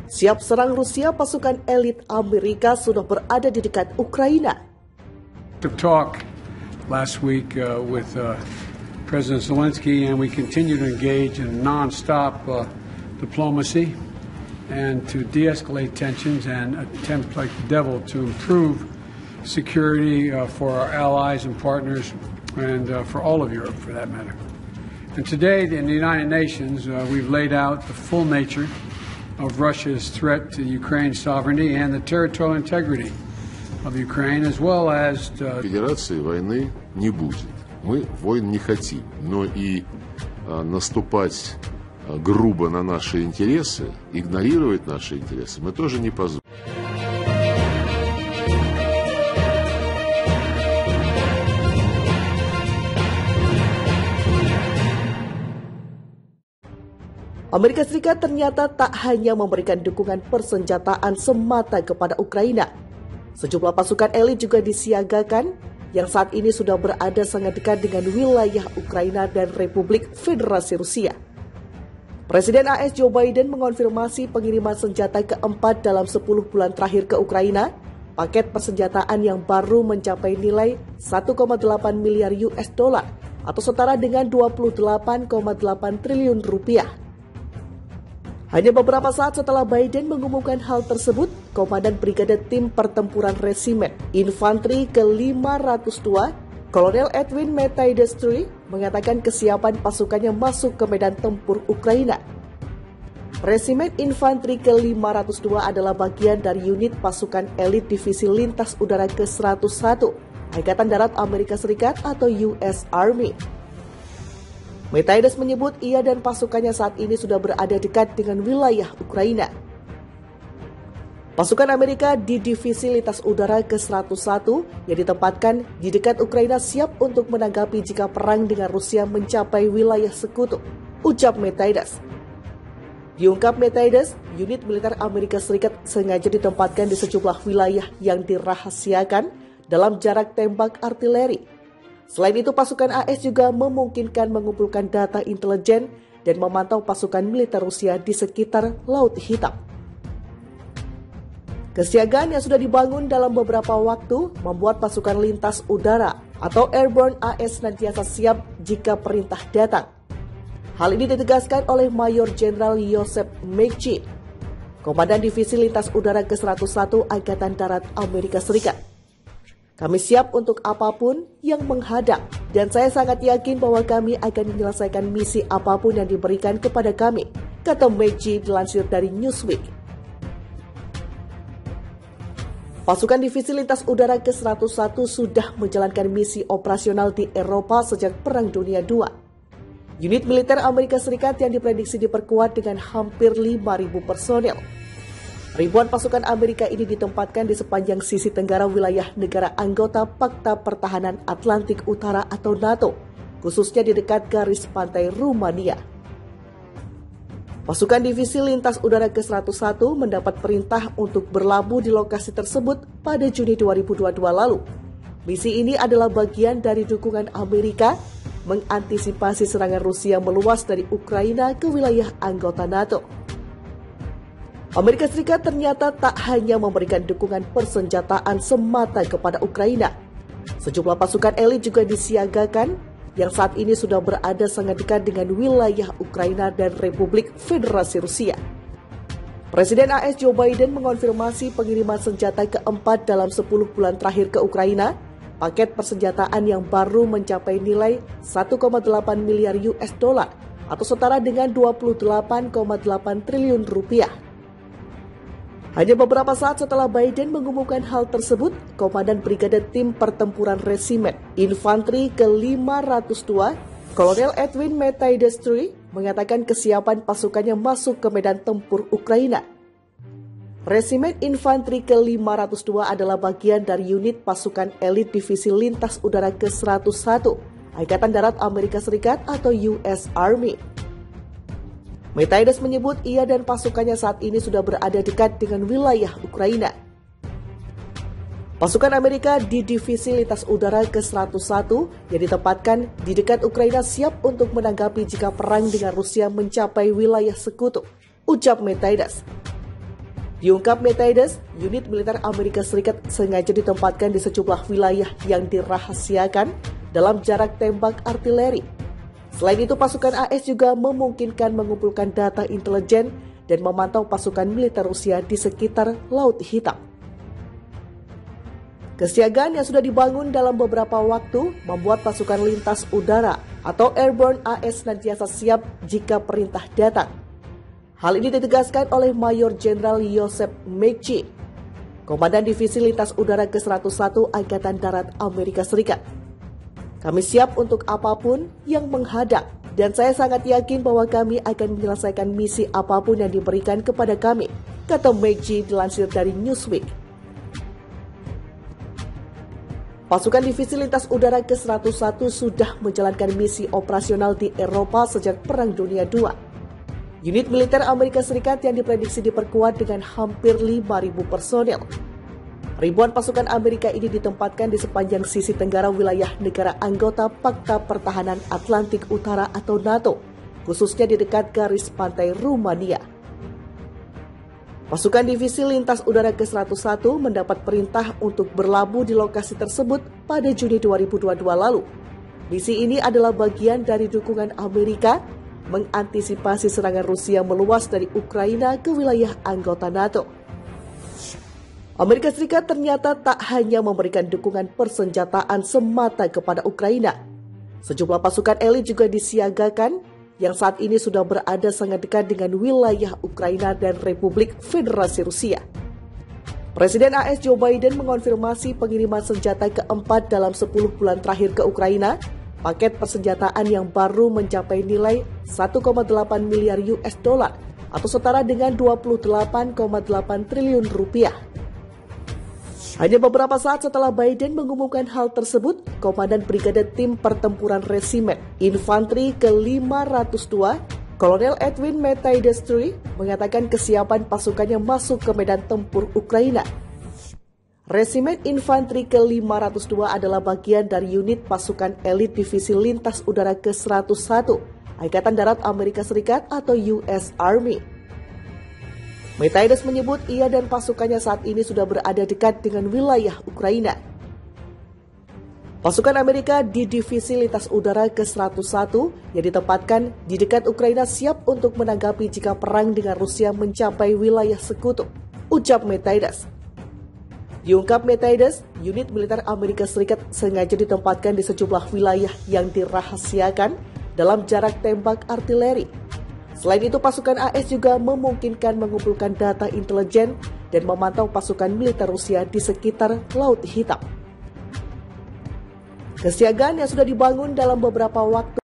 Siap serang Rusia, pasukan elit Amerika sudah berada di dekat Ukraina. Talk last week with President Zelensky, and we continue to engage in non-stop diplomacy and to de-escalate tensions and attempt like the devil to improve security for our allies and partners and for all of Europe for that matter. And today in the United Nations we've laid out the full nature of Russia's threat to Ukraine's sovereignty and the territorial integrity of Ukraine, as well as Федерации войны не будет. Мы войн не хотим, но и наступать грубо на наши интересы, игнорировать наши интересы мы тоже не позволим. Amerika Serikat ternyata tak hanya memberikan dukungan persenjataan semata kepada Ukraina. Sejumlah pasukan elit juga disiagakan yang saat ini sudah berada sangat dekat dengan wilayah Ukraina dan Republik Federasi Rusia. Presiden AS Joe Biden mengonfirmasi pengiriman senjata keempat dalam 10 bulan terakhir ke Ukraina. Paket persenjataan yang baru mencapai nilai 1,8 miliar US dollar atau setara dengan 28,8 triliun rupiah. Hanya beberapa saat setelah Biden mengumumkan hal tersebut, Komandan Brigade Tim Pertempuran Resimen Infanteri ke-502, Kolonel Edwin Matthijs III, mengatakan kesiapan pasukannya masuk ke medan tempur Ukraina. Resimen Infanteri ke-502 adalah bagian dari unit pasukan elit Divisi Lintas Udara ke-101, Angkatan Darat Amerika Serikat atau US Army. Matthijs menyebut ia dan pasukannya saat ini sudah berada dekat dengan wilayah Ukraina. Pasukan Amerika di Divisi Lintas Udara ke-101 yang ditempatkan di dekat Ukraina siap untuk menanggapi jika perang dengan Rusia mencapai wilayah sekutu, ucap Matthijs. Diungkap Matthijs, unit militer Amerika Serikat sengaja ditempatkan di sejumlah wilayah yang dirahasiakan dalam jarak tembak artileri. Selain itu, pasukan AS juga memungkinkan mengumpulkan data intelijen dan memantau pasukan militer Rusia di sekitar Laut Hitam. Kesiagaan yang sudah dibangun dalam beberapa waktu membuat pasukan lintas udara atau Airborne AS senantiasa siap jika perintah datang. Hal ini ditegaskan oleh Mayor Jenderal Joseph McChrystal, Komandan Divisi Lintas Udara ke-101 Angkatan Darat Amerika Serikat. Kami siap untuk apapun yang menghadang, dan saya sangat yakin bahwa kami akan menyelesaikan misi apapun yang diberikan kepada kami, kata McChrystal dilansir dari Newsweek. Pasukan Divisi Lintas Udara ke-101 sudah menjalankan misi operasional di Eropa sejak Perang Dunia II. Unit militer Amerika Serikat yang diprediksi diperkuat dengan hampir 5.000 personel. Ribuan pasukan Amerika ini ditempatkan di sepanjang sisi tenggara wilayah negara anggota Pakta Pertahanan Atlantik Utara atau NATO, khususnya di dekat garis pantai Rumania. Pasukan Divisi Lintas Udara ke-101 mendapat perintah untuk berlabuh di lokasi tersebut pada Juni 2022 lalu. Misi ini adalah bagian dari dukungan Amerika mengantisipasi serangan Rusia meluas dari Ukraina ke wilayah anggota NATO. Amerika Serikat ternyata tak hanya memberikan dukungan persenjataan semata kepada Ukraina. Sejumlah pasukan elit juga disiagakan yang saat ini sudah berada sangat dekat dengan wilayah Ukraina dan Republik Federasi Rusia. Presiden AS Joe Biden mengonfirmasi pengiriman senjata keempat dalam 10 bulan terakhir ke Ukraina. Paket persenjataan yang baru mencapai nilai 1,8 miliar US dollar atau setara dengan 28,8 triliun rupiah. Hanya beberapa saat setelah Biden mengumumkan hal tersebut, Komandan Brigade Tim Pertempuran Resimen Infanteri ke-502, Kolonel Edwin Matthijs III, mengatakan kesiapan pasukannya masuk ke medan tempur Ukraina. Resimen Infanteri ke-502 adalah bagian dari unit pasukan elit Divisi Lintas Udara ke-101, Angkatan Darat Amerika Serikat atau US Army. Matthijs menyebut ia dan pasukannya saat ini sudah berada dekat dengan wilayah Ukraina. Pasukan Amerika di Divisi Lintas Udara ke-101 yang ditempatkan di dekat Ukraina siap untuk menanggapi jika perang dengan Rusia mencapai wilayah sekutu, ucap Matthijs. Diungkap Metaidus, unit militer Amerika Serikat sengaja ditempatkan di sejumlah wilayah yang dirahasiakan dalam jarak tembak artileri. Selain itu, pasukan AS juga memungkinkan mengumpulkan data intelijen dan memantau pasukan militer Rusia di sekitar Laut Hitam. Kesiagaan yang sudah dibangun dalam beberapa waktu membuat pasukan lintas udara atau Airborne AS senantiasa siap jika perintah datang. Hal ini ditegaskan oleh Mayor Jenderal Joseph McChee, Komandan Divisi Lintas Udara ke-101 Angkatan Darat Amerika Serikat. Kami siap untuk apapun yang menghadang, dan saya sangat yakin bahwa kami akan menyelesaikan misi apapun yang diberikan kepada kami, kata McChee dilansir dari Newsweek. Pasukan Divisi Lintas Udara ke-101 sudah menjalankan misi operasional di Eropa sejak Perang Dunia II. Unit militer Amerika Serikat yang diprediksi diperkuat dengan hampir 5.000 personel. Ribuan pasukan Amerika ini ditempatkan di sepanjang sisi tenggara wilayah negara anggota Pakta Pertahanan Atlantik Utara atau NATO, khususnya di dekat garis pantai Rumania. Pasukan Divisi Lintas Udara ke-101 mendapat perintah untuk berlabuh di lokasi tersebut pada Juni 2022 lalu. Misi ini adalah bagian dari dukungan Amerika mengantisipasi serangan Rusia meluas dari Ukraina ke wilayah anggota NATO. Amerika Serikat ternyata tak hanya memberikan dukungan persenjataan semata kepada Ukraina. Sejumlah pasukan elit juga disiagakan yang saat ini sudah berada sangat dekat dengan wilayah Ukraina dan Republik Federasi Rusia. Presiden AS Joe Biden mengonfirmasi pengiriman senjata keempat dalam 10 bulan terakhir ke Ukraina. Paket persenjataan yang baru mencapai nilai 1,8 miliar US dollar atau setara dengan 28,8 triliun rupiah. Hanya beberapa saat setelah Biden mengumumkan hal tersebut, Komandan Brigade Tim Pertempuran Resimen Infanteri ke-502, Kolonel Edwin Metaidus III, mengatakan kesiapan pasukannya masuk ke medan tempur Ukraina. Resimen Infanteri ke-502 adalah bagian dari unit pasukan elit Divisi Lintas Udara ke-101, Angkatan Darat Amerika Serikat atau US Army. Metaidus menyebut ia dan pasukannya saat ini sudah berada dekat dengan wilayah Ukraina. Pasukan Amerika di Divisi Lintas Udara ke-101 yang ditempatkan di dekat Ukraina siap untuk menanggapi jika perang dengan Rusia mencapai wilayah sekutu, ucap Metaidus. Diungkap Metaidus, unit militer Amerika Serikat sengaja ditempatkan di sejumlah wilayah yang dirahasiakan dalam jarak tembak artileri. Selain itu, pasukan AS juga memungkinkan mengumpulkan data intelijen dan memantau pasukan militer Rusia di sekitar Laut Hitam. Kesiagaan yang sudah dibangun dalam beberapa waktu